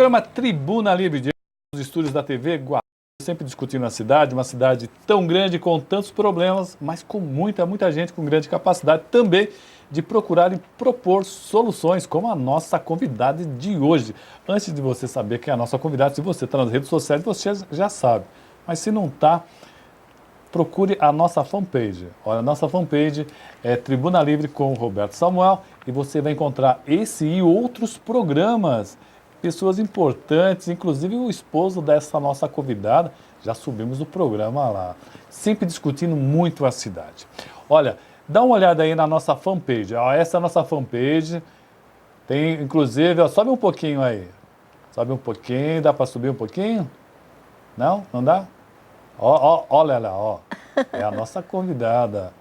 Programa Tribuna Livre, de os estúdios da TV Guarulhos, sempre discutindo a cidade, uma cidade tão grande, com tantos problemas, mas com muita gente com grande capacidade também de procurar e propor soluções, como a nossa convidada de hoje. Antes de você saber quem é a nossa convidada, se você está nas redes sociais, você já sabe. Mas se não está, procure a nossa fanpage. Olha, a nossa fanpage é Tribuna Livre com o Roberto Samuel e você vai encontrar esse e outros programas. Pessoas importantes, inclusive o esposo dessa nossa convidada, já subimos o programa lá, sempre discutindo muito a cidade. Olha, dá uma olhada aí na nossa fanpage, ó, essa é a nossa fanpage, tem inclusive, ó, sobe um pouquinho aí, sobe um pouquinho, dá para subir um pouquinho? Não? Não dá? Olha lá, ó, é a nossa convidada,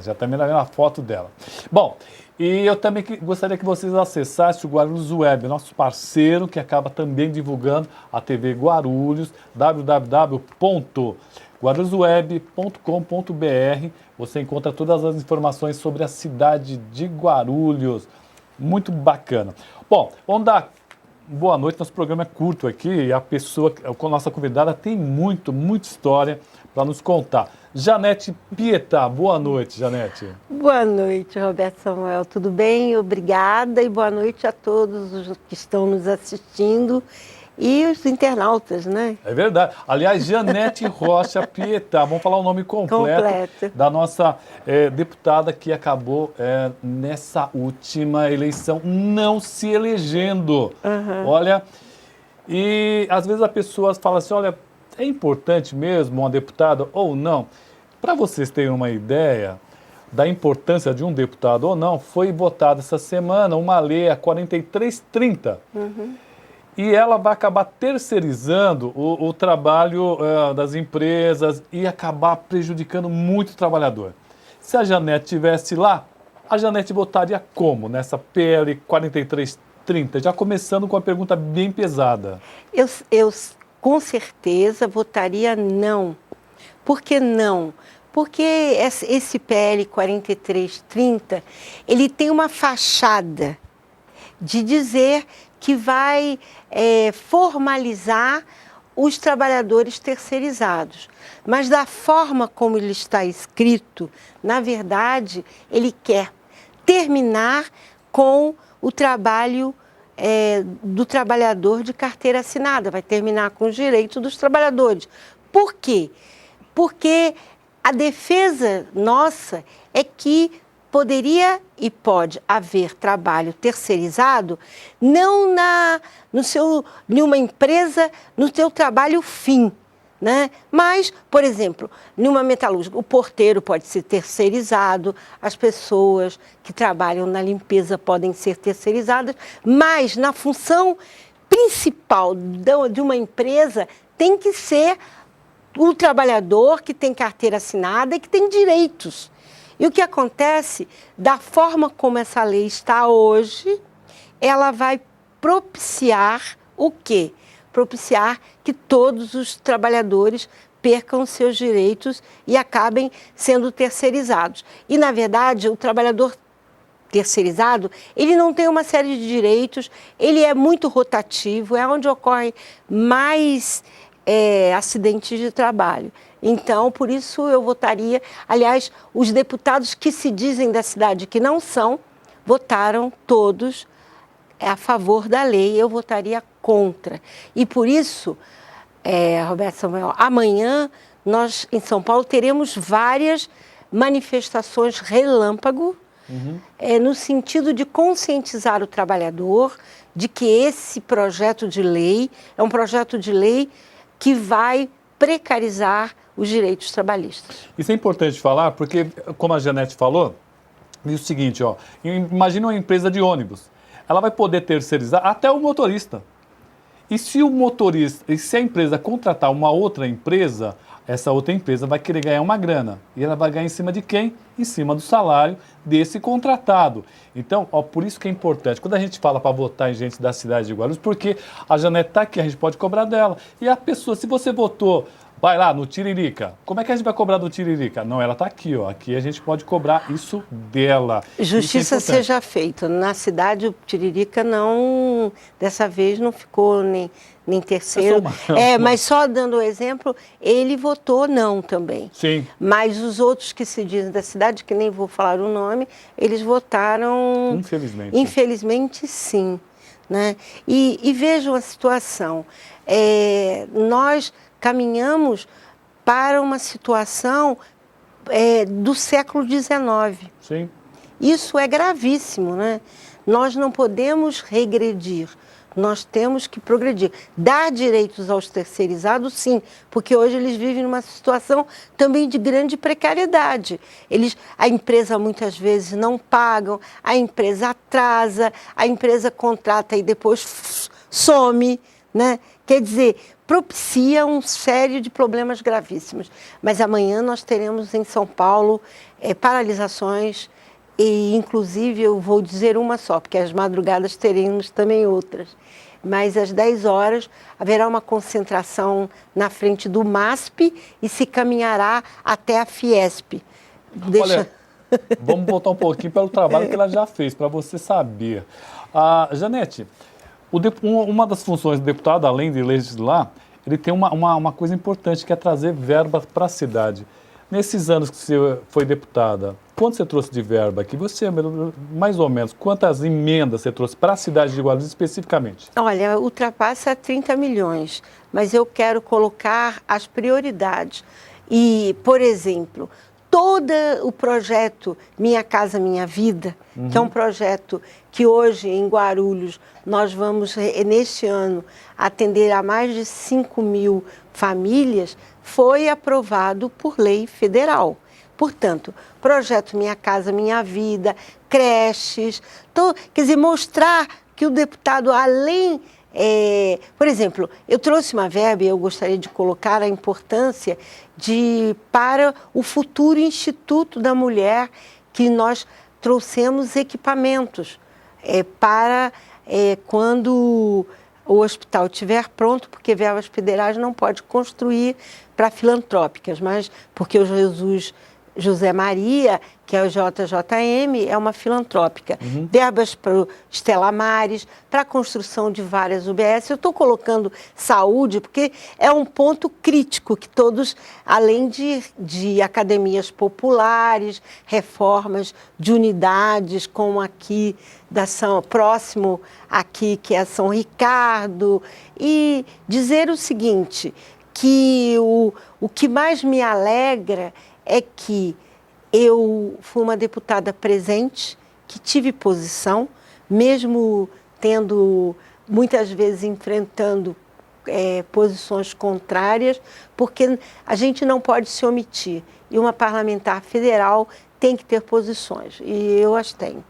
já está vendo a foto dela. Bom, e eu também gostaria que vocês acessassem o Guarulhos Web, nosso parceiro, que acaba também divulgando a TV Guarulhos, www.guarulhosweb.com.br. Você encontra todas as informações sobre a cidade de Guarulhos. Muito bacana. Bom, vamos dar boa noite. Nosso programa é curto aqui e a pessoa, com a nossa convidada, tem muita história para nos contar. Janete Pietá, boa noite, Janete. Boa noite, Roberto Samuel, tudo bem? Obrigada e boa noite a todos os que estão nos assistindo e os internautas, né? É verdade. Aliás, Janete Rocha Pietá, vamos falar o nome completo. Da nossa deputada que acabou nessa última eleição não se elegendo. Uhum. Olha, e às vezes a pessoa fala assim, olha, é importante mesmo uma deputada ou não? Para vocês terem uma ideia da importância de um deputado ou não, foi votada essa semana uma lei, a 4330, e ela vai acabar terceirizando o trabalho das empresas e acabar prejudicando muito o trabalhador. Se a Janete estivesse lá, a Janete votaria como nessa PL 4330? Já começando com a pergunta bem pesada. Eu com certeza votaria não. Por que não? Porque esse PL 4330, ele tem uma fachada de dizer que vai formalizar os trabalhadores terceirizados. Mas da forma como ele está escrito, na verdade, ele quer terminar com o trabalho do trabalhador de carteira assinada, vai terminar com os direitos dos trabalhadores. Por quê? Porque a defesa nossa é que poderia e pode haver trabalho terceirizado não numa empresa, no seu trabalho fim, né? Mas, por exemplo, numa metalúrgica, o porteiro pode ser terceirizado, as pessoas que trabalham na limpeza podem ser terceirizadas, mas na função principal de uma empresa tem que ser o trabalhador que tem carteira assinada e que tem direitos. E o que acontece, da forma como essa lei está hoje, ela vai propiciar o quê? Propiciar que todos os trabalhadores percam seus direitos e acabem sendo terceirizados. E, na verdade, o trabalhador terceirizado, ele não tem uma série de direitos, ele é muito rotativo, é onde ocorrem mais acidentes de trabalho. Então, por isso eu votaria, aliás, os deputados que se dizem da cidade que não são, votaram todos a favor da lei, eu votaria contra. E por isso, Roberto Samuel, amanhã nós em São Paulo teremos várias manifestações relâmpago, no sentido de conscientizar o trabalhador de que esse projeto de lei é um projeto de lei que vai precarizar os direitos trabalhistas. Isso é importante falar porque, como a Janete falou, diz o seguinte, ó, imagina uma empresa de ônibus, ela vai poder terceirizar até o motorista. E se a empresa contratar uma outra empresa, essa outra empresa vai querer ganhar uma grana. E ela vai ganhar em cima de quem? Em cima do salário desse contratado. Então, ó, por isso que é importante. Quando a gente fala para votar em gente da cidade de Guarulhos, porque a Janete está aqui, a gente pode cobrar dela. E a pessoa, se você votou Vai lá no Tiririca. Como é que a gente vai cobrar do Tiririca? Não, ela está aqui, ó. Aqui a gente pode cobrar isso dela. Justiça Isso é seja feita. Na cidade, o Tiririca não, dessa vez não ficou nem terceiro. Mas só dando o exemplo, ele votou não também. Sim. Mas os outros que se dizem da cidade, que nem vou falar o nome, eles votaram... Infelizmente. Infelizmente, sim. Né? E vejam a situação. Nós caminhamos para uma situação do século XIX. Sim. Isso é gravíssimo, né? Nós não podemos regredir, nós temos que progredir. Dar direitos aos terceirizados, sim, porque hoje eles vivem numa situação também de grande precariedade. A empresa muitas vezes não pagam, a empresa atrasa, a empresa contrata e depois some, né? Quer dizer, propicia um sério de problemas gravíssimos. Mas amanhã nós teremos em São Paulo paralisações e, inclusive, eu vou dizer uma só, porque às madrugadas teremos também outras. Mas às 10 horas haverá uma concentração na frente do MASP e se caminhará até a Fiesp. Olha, vamos voltar um pouquinho pelo trabalho que ela já fez, para você saber. Janete, uma das funções do deputado, além de legislar, ele tem uma coisa importante, que é trazer verba para a cidade. Nesses anos que você foi deputada, quanto você trouxe de verba aqui? Você, mais ou menos, quantas emendas você trouxe para a cidade de Guarulhos especificamente? Olha, ultrapassa 30 milhões, mas eu quero colocar as prioridades. E, por exemplo, todo o projeto Minha Casa Minha Vida, que é um projeto que hoje em Guarulhos nós vamos, neste ano, atender a mais de 5.000 famílias, foi aprovado por lei federal. Portanto, projeto Minha Casa Minha Vida, creches, quer dizer, mostrar que o deputado, além... por exemplo, eu trouxe uma verba e eu gostaria de colocar a importância para o futuro Instituto da Mulher, que nós trouxemos equipamentos para quando o hospital estiver pronto, porque verbas federais não pode construir para filantrópicas, mas porque o José Maria, que é o JJM, é uma filantrópica. Verbas para o Estela Maris, para a construção de várias UBS. Eu estou colocando saúde porque é um ponto crítico que todos, além de academias populares, reformas de unidades, como aqui próximo aqui, que é São Ricardo, e dizer o seguinte, que o que mais me alegra é que eu fui uma deputada presente, que tive posição, mesmo muitas vezes enfrentando posições contrárias, porque a gente não pode se omitir. E uma parlamentar federal tem que ter posições, e eu as tenho.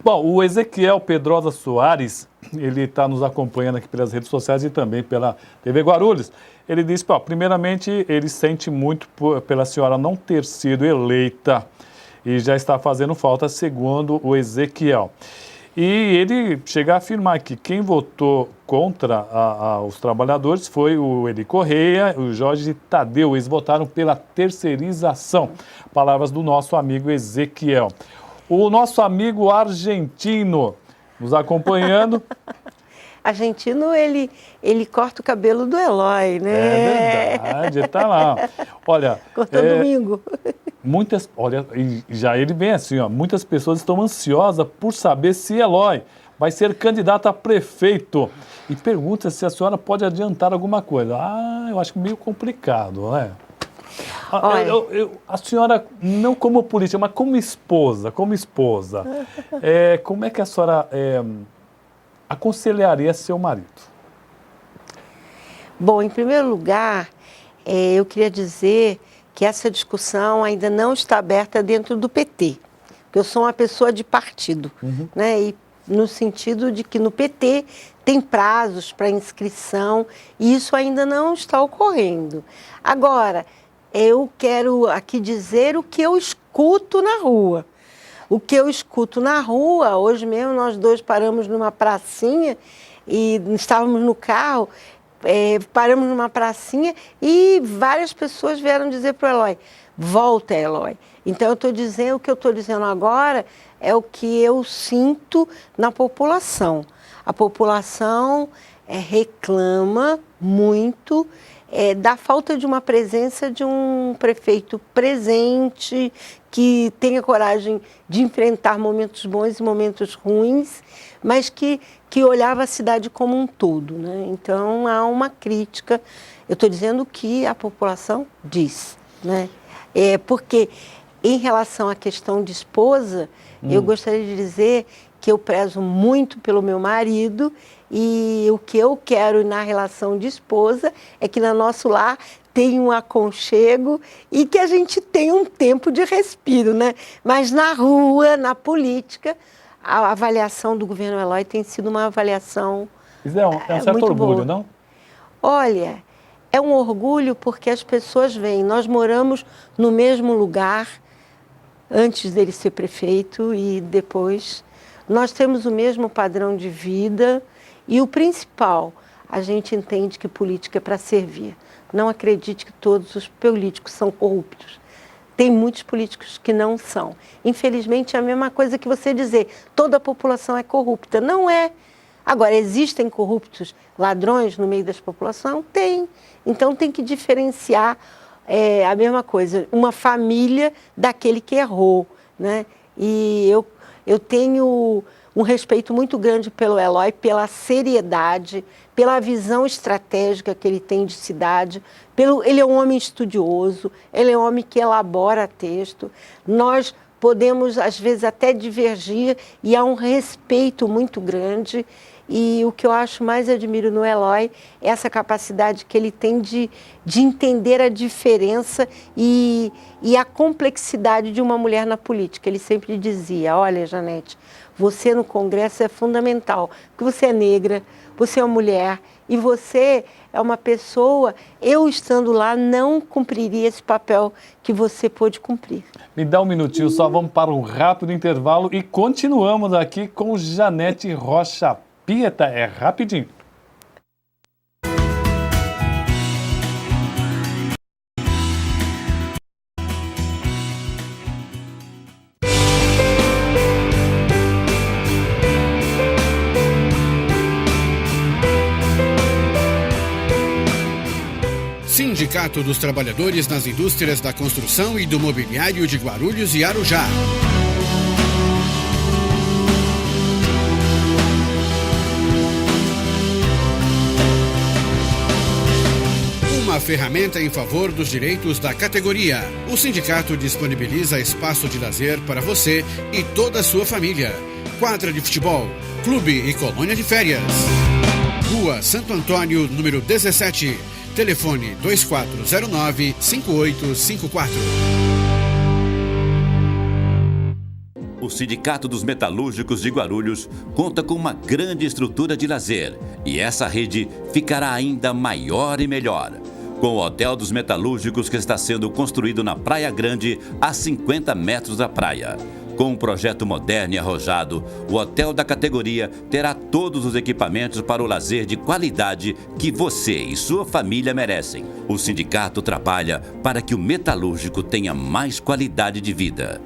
Bom, o Ezequiel Pedrosa Soares, ele está nos acompanhando aqui pelas redes sociais e também pela TV Guarulhos. Ele disse, primeiramente, ele sente muito pela senhora não ter sido eleita e já está fazendo falta, segundo o Ezequiel. E ele chega a afirmar que quem votou contra os trabalhadores foi o Eli Correia, o Jorge Tadeu. Eles votaram pela terceirização. Palavras do nosso amigo Ezequiel. O nosso amigo argentino nos acompanhando. Argentino, ele corta o cabelo do Eloy, né? É verdade, está lá. Olha, cortando domingo. Já ele vem assim, muitas pessoas estão ansiosas por saber se Eloy vai ser candidato a prefeito. E pergunta se a senhora pode adiantar alguma coisa. Eu acho meio complicado, né? A senhora, não como política, mas como esposa, como é que a senhora aconselharia seu marido? Bom, em primeiro lugar, eu queria dizer que essa discussão ainda não está aberta dentro do PT, porque eu sou uma pessoa de partido, né? E no sentido de que no PT tem prazos para inscrição e isso ainda não está ocorrendo. Agora, eu quero aqui dizer o que eu escuto na rua. O que eu escuto na rua, hoje mesmo nós dois paramos numa pracinha e estávamos no carro, paramos numa pracinha e várias pessoas vieram dizer para o Eloy, volta, Eloy. Então, o que eu estou dizendo agora é o que eu sinto na população. A população reclama muito da falta de uma presença de um prefeito presente, que tenha coragem de enfrentar momentos bons e momentos ruins, mas que olhava a cidade como um todo, né? Então, há uma crítica. Eu estou dizendo o que a população diz, né? Porque, em relação à questão de esposa, eu gostaria de dizer que eu prezo muito pelo meu marido e o que eu quero na relação de esposa é que no nosso lar tenha um aconchego e que a gente tenha um tempo de respiro, né? Mas na rua, na política, a avaliação do governo Eloy tem sido uma avaliação Isso é um certo muito orgulho, boa. não? Olha, é um orgulho porque as pessoas veem, nós moramos no mesmo lugar antes dele ser prefeito e depois. Nós temos o mesmo padrão de vida e o principal, a gente entende que política é para servir. Não acredite que todos os políticos são corruptos. Tem muitos políticos que não são. Infelizmente, é a mesma coisa que você dizer, toda a população é corrupta. Não é. Agora, existem corruptos ladrões no meio da população? Tem. Então, tem que diferenciar a mesma coisa, uma família daquele que errou, né? E eu tenho um respeito muito grande pelo Eloy, pela seriedade, pela visão estratégica que ele tem de cidade. Ele é um homem estudioso, ele é um homem que elabora texto. Nós podemos, às vezes, até divergir e há um respeito muito grande. E o que eu acho mais admiro no Eloy é essa capacidade que ele tem de entender a diferença e a complexidade de uma mulher na política. Ele sempre dizia, olha, Janete, você no Congresso é fundamental, porque você é negra, você é uma mulher e você é uma pessoa, eu estando lá não cumpriria esse papel que você pôde cumprir. Me dá um minutinho só, vamos para um rápido intervalo e continuamos aqui com Janete Rocha Pieta, é rapidinho. Sindicato dos Trabalhadores nas Indústrias da Construção e do Mobiliário de Guarulhos e Arujá. Uma ferramenta em favor dos direitos da categoria. O sindicato disponibiliza espaço de lazer para você e toda a sua família. Quadra de futebol, clube e colônia de férias. Rua Santo Antônio, número 17. Telefone 2409-5854. O Sindicato dos Metalúrgicos de Guarulhos conta com uma grande estrutura de lazer e essa rede ficará ainda maior e melhor. Com o Hotel dos Metalúrgicos que está sendo construído na Praia Grande, a 50 metros da praia. Com um projeto moderno e arrojado, o hotel da categoria terá todos os equipamentos para o lazer de qualidade que você e sua família merecem. O sindicato trabalha para que o metalúrgico tenha mais qualidade de vida.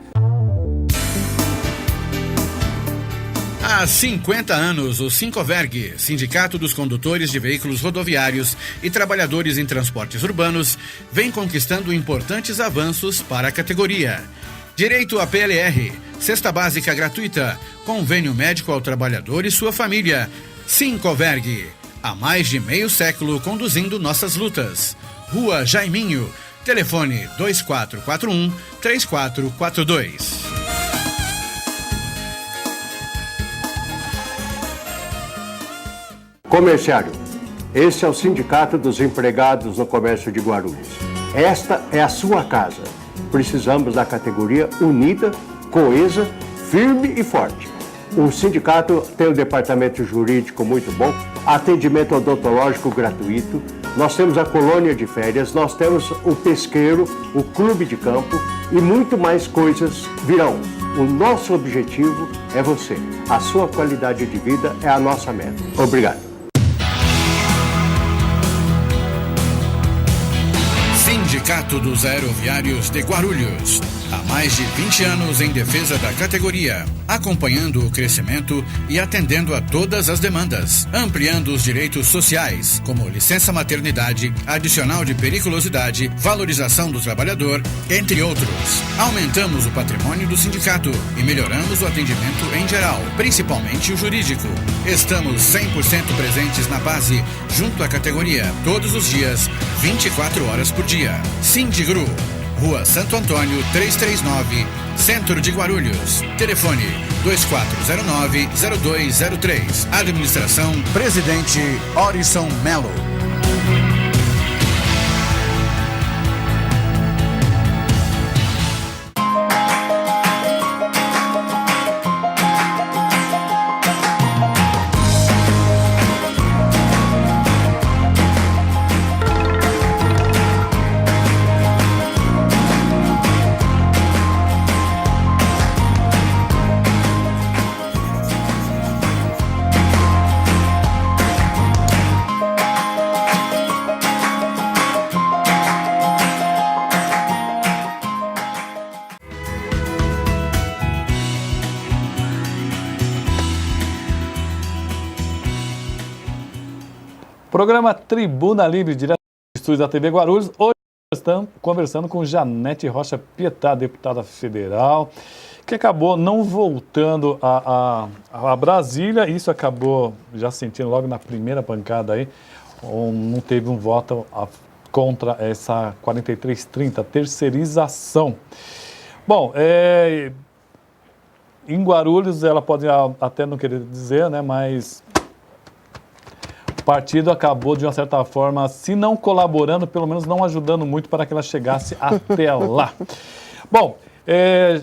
Há 50 anos, o Sincoverg, Sindicato dos Condutores de Veículos Rodoviários e Trabalhadores em Transportes Urbanos, vem conquistando importantes avanços para a categoria. Direito à PLR, cesta básica gratuita, convênio médico ao trabalhador e sua família. Sincoverg, há mais de meio século conduzindo nossas lutas. Rua Jaiminho, telefone 2441-3442. Comerciário, esse é o Sindicato dos Empregados no Comércio de Guarulhos. Esta é a sua casa. Precisamos da categoria unida, coesa, firme e forte. O sindicato tem um departamento jurídico muito bom, atendimento odontológico gratuito, nós temos a colônia de férias, nós temos o pesqueiro, o clube de campo e muito mais coisas virão. O nosso objetivo é você. A sua qualidade de vida é a nossa meta. Obrigado. Sindicato dos Aeroviários de Guarulhos. Há mais de 20 anos em defesa da categoria, acompanhando o crescimento e atendendo a todas as demandas, ampliando os direitos sociais, como licença maternidade, adicional de periculosidade, valorização do trabalhador, entre outros. Aumentamos o patrimônio do sindicato e melhoramos o atendimento em geral, principalmente o jurídico. Estamos 100% presentes na base, junto à categoria, todos os dias, 24 horas por dia. Sindigru, Rua Santo Antônio 339, Centro de Guarulhos. Telefone 2409-0203. Administração Presidente Orison Melo. Programa Tribuna Livre, direto dos estúdios da TV Guarulhos. Hoje estamos conversando com Janete Rocha Pietá, deputada federal, que acabou não voltando a Brasília. Isso acabou já sentindo logo na primeira bancada aí. Não teve um voto contra essa 4330, terceirização. Bom, em Guarulhos ela pode até não querer dizer, né, mas o partido acabou, de uma certa forma, se não colaborando, pelo menos não ajudando muito para que ela chegasse até lá. Bom,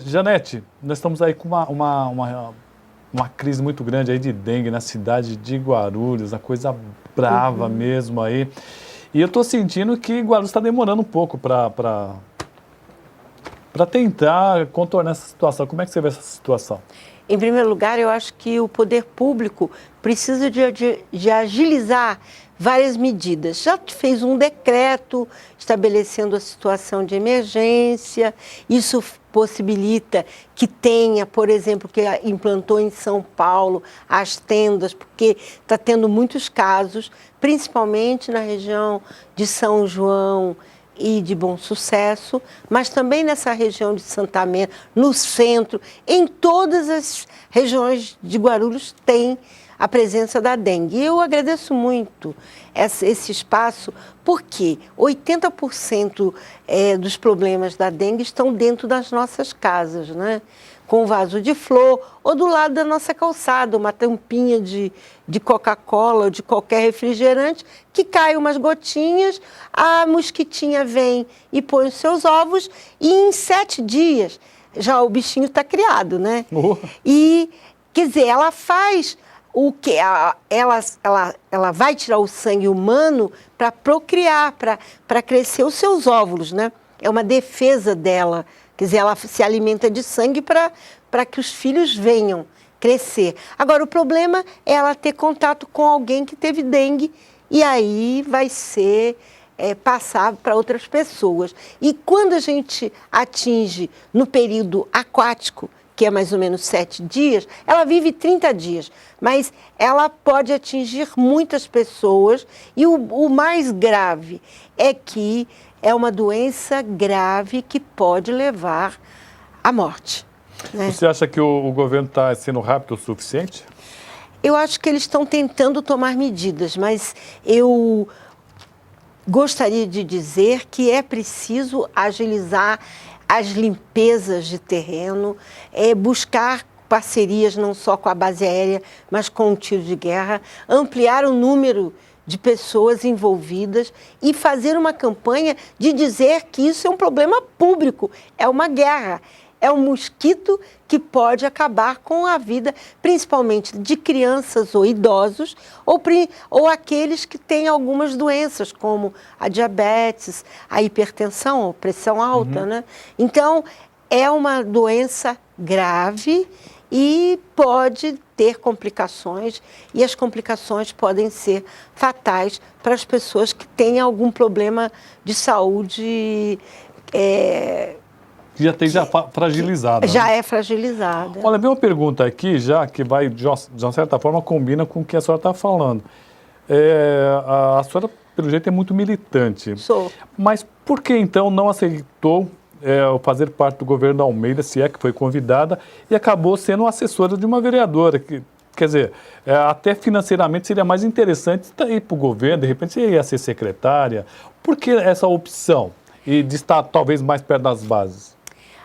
Janete, nós estamos aí com uma crise muito grande aí de dengue na cidade de Guarulhos, a coisa brava mesmo aí. E eu estou sentindo que Guarulhos está demorando um pouco para tentar contornar essa situação. Como é que você vê essa situação? Em primeiro lugar, eu acho que o poder público precisa de agilizar várias medidas. Já fez um decreto estabelecendo a situação de emergência, isso possibilita que tenha, por exemplo, que implantou em São Paulo as tendas, porque está tendo muitos casos, principalmente na região de São João e de Bom Sucesso, mas também nessa região de Santamento, no centro, em todas as regiões de Guarulhos tem a presença da dengue. E eu agradeço muito esse espaço, porque 80% dos problemas da dengue estão dentro das nossas casas, né? Com um vaso de flor ou do lado da nossa calçada, uma tampinha de Coca-Cola ou de qualquer refrigerante, que cai umas gotinhas, a mosquitinha vem e põe os seus ovos e em 7 dias já o bichinho está criado, né? E, quer dizer, ela faz o que? Ela vai tirar o sangue humano para procriar, para crescer os seus óvulos, né? É uma defesa dela. Quer dizer, ela se alimenta de sangue para que os filhos venham crescer. Agora, o problema é ela ter contato com alguém que teve dengue e aí vai ser passado para outras pessoas. E quando a gente atinge no período aquático, que é mais ou menos 7 dias, ela vive 30 dias, mas ela pode atingir muitas pessoas e o mais grave é que é uma doença grave que pode levar à morte, né? Você acha que o governo está sendo rápido o suficiente? Eu acho que eles estão tentando tomar medidas, mas eu gostaria de dizer que é preciso agilizar as limpezas de terreno, buscar parcerias não só com a base aérea, mas com o tiro de guerra, ampliar o número de pessoas envolvidas e fazer uma campanha de dizer que isso é um problema público, é uma guerra, é um mosquito que pode acabar com a vida, principalmente de crianças ou idosos, ou aqueles que têm algumas doenças, como a diabetes, a hipertensão, a pressão alta, né? Então, é uma doença grave e pode ter complicações, e as complicações podem ser fatais para as pessoas que têm algum problema de saúde. Já tem fragilizada. Já né? é fragilizada. Olha, vem uma pergunta aqui já que vai, de uma certa forma, combina com o que a senhora está falando. A senhora, pelo jeito, é muito militante. Sou. Mas por que, então, não aceitou fazer parte do governo da Almeida, se é que foi convidada, e acabou sendo assessora de uma vereadora? Quer dizer, até financeiramente seria mais interessante ir para o governo, de repente você ia ser secretária. Por que essa opção? E de estar talvez mais perto das bases?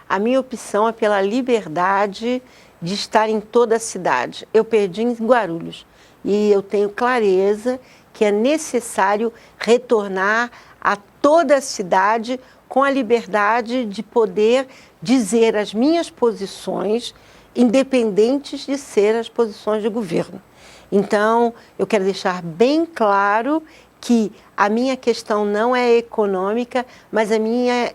A minha opção é pela liberdade de estar em toda a cidade. Eu perdi em Guarulhos e eu tenho clareza que é necessário retornar a toda a cidade com a liberdade de poder dizer as minhas posições, independentes de ser as posições de governo. Então, eu quero deixar bem claro que a minha questão não é econômica, mas a minha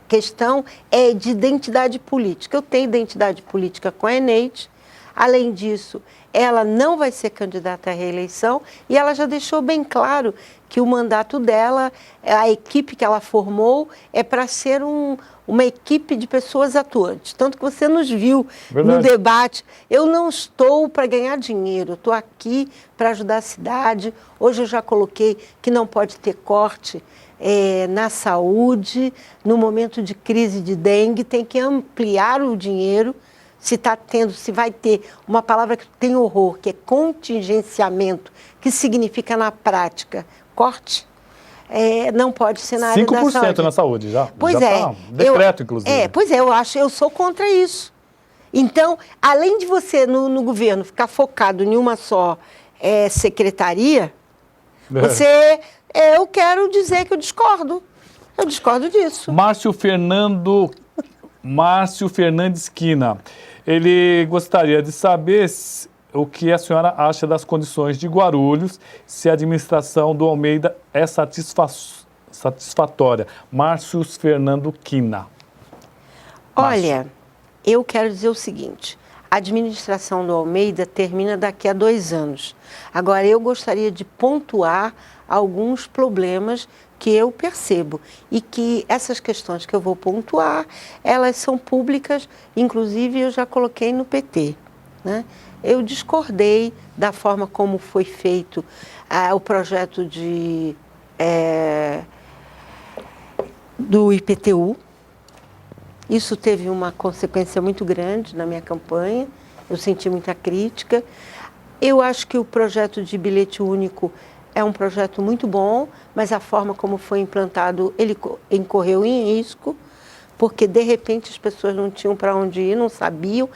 questão é de identidade política. Eu tenho identidade política com a Eneide. Além disso, ela não vai ser candidata à reeleição e ela já deixou bem claro que o mandato dela, a equipe que ela formou, é para ser uma equipe de pessoas atuantes. Tanto que você nos viu no debate. Eu não estou para ganhar dinheiro, eu estou aqui para ajudar a cidade. Hoje eu já coloquei que não pode ter corte na saúde. No momento de crise de dengue, tem que ampliar o dinheiro. Se vai ter uma palavra que tem horror, que é contingenciamento, que significa na prática corte, não pode ser na área da saúde. 5% na saúde, já. Pois já é. Tá decreto, inclusive. Pois é, eu sou contra isso. Então, além de você, no governo, ficar focado em uma só secretaria, eu quero dizer que eu discordo. Eu discordo disso. Márcio Fernandes Quina. Ele gostaria de saber o que a senhora acha das condições de Guarulhos, se a administração do Almeida é satisfatória. Márcio Fernando Quina. Olha, eu quero dizer o seguinte, a administração do Almeida termina daqui a 2 anos. Agora, eu gostaria de pontuar alguns problemas que eu percebo e que essas questões que eu vou pontuar, elas são públicas, inclusive eu já coloquei no PT, né? Eu discordei da forma como foi feito o projeto do IPTU. Isso teve uma consequência muito grande na minha campanha, eu senti muita crítica. Eu acho que o projeto de bilhete único é um projeto muito bom, mas a forma como foi implantado, ele incorreu em risco, porque de repente as pessoas não tinham para onde ir, não sabiam.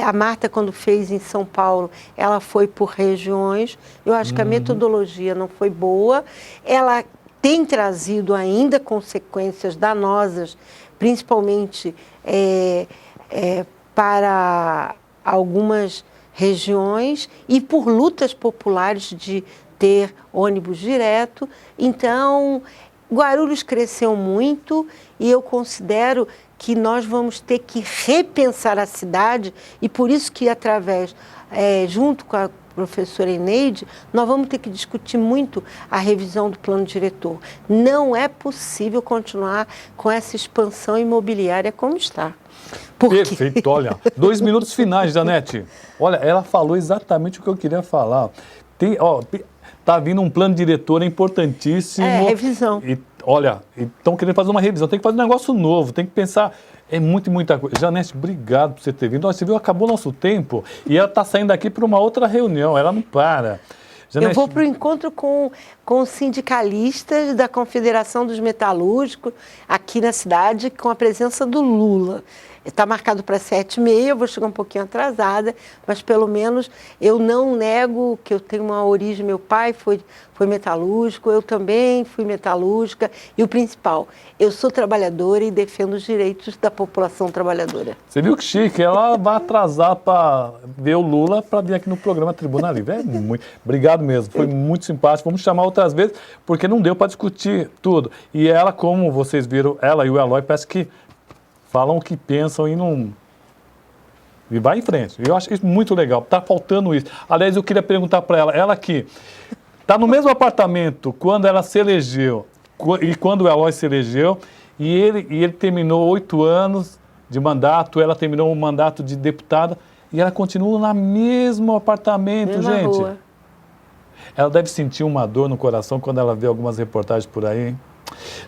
A Marta, quando fez em São Paulo, ela foi por regiões. Eu acho que a metodologia não foi boa. Ela tem trazido ainda consequências danosas, principalmente para algumas regiões e por lutas populares de ter ônibus direto. Então, Guarulhos cresceu muito e eu considero que nós vamos ter que repensar a cidade e por isso que junto com a professora Eneide, nós vamos ter que discutir muito a revisão do plano diretor. Não é possível continuar com essa expansão imobiliária como está. Perfeito, olha, 2 minutos finais, Janete. Olha, ela falou exatamente o que eu queria falar. Tá vindo um plano diretor importantíssimo. Revisão. E, olha, estão querendo fazer uma revisão, tem que fazer um negócio novo, tem que pensar, muita coisa. Janete, obrigado por você ter vindo. Olha, você viu, acabou o nosso tempo e ela está saindo daqui para uma outra reunião, ela não para. Janete, eu vou para o encontro com os sindicalistas da Confederação dos Metalúrgicos aqui na cidade, com a presença do Lula. Está marcado para 7h30, eu vou chegar um pouquinho atrasada, mas pelo menos eu não nego que eu tenho uma origem, meu pai foi metalúrgico, eu também fui metalúrgica, e o principal, eu sou trabalhadora e defendo os direitos da população trabalhadora. Você viu que chique, ela vai atrasar para ver o Lula para vir aqui no programa Tribuna Livre. Obrigado mesmo, foi muito simpático, vamos chamar outras vezes, porque não deu para discutir tudo. E ela, como vocês viram, ela e o Eloy, parece que falam o que pensam e não E vai em frente. Eu acho isso muito legal. Tá faltando isso. Aliás, eu queria perguntar para ela que está no mesmo apartamento quando ela se elegeu e quando o Eloy se elegeu, e ele terminou 8 anos de mandato, ela terminou um mandato de deputada, e ela continua no mesmo apartamento, Mesma gente. rua. Ela deve sentir uma dor no coração quando ela vê algumas reportagens por aí, hein?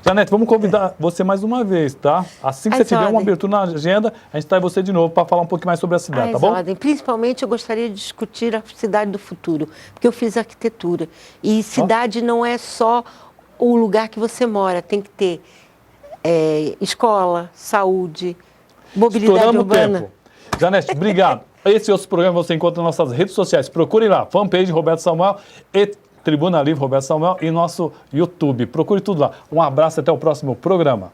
Janete, vamos convidar você mais uma vez, tá? Assim que você tiver uma abertura na agenda, a gente traz você de novo para falar um pouquinho mais sobre a cidade, tá bom? Ordem. Principalmente eu gostaria de discutir a cidade do futuro, porque eu fiz arquitetura. E cidade não é só o lugar que você mora, tem que ter escola, saúde, mobilidade Estouramos urbana. o tempo. Janete, obrigado. Esse e outros programas você encontra nas nossas redes sociais. Procure lá, fanpage Roberto Samuel e Tribuna Livre Roberto Samuel e nosso YouTube. Procure tudo lá. Um abraço e até o próximo programa.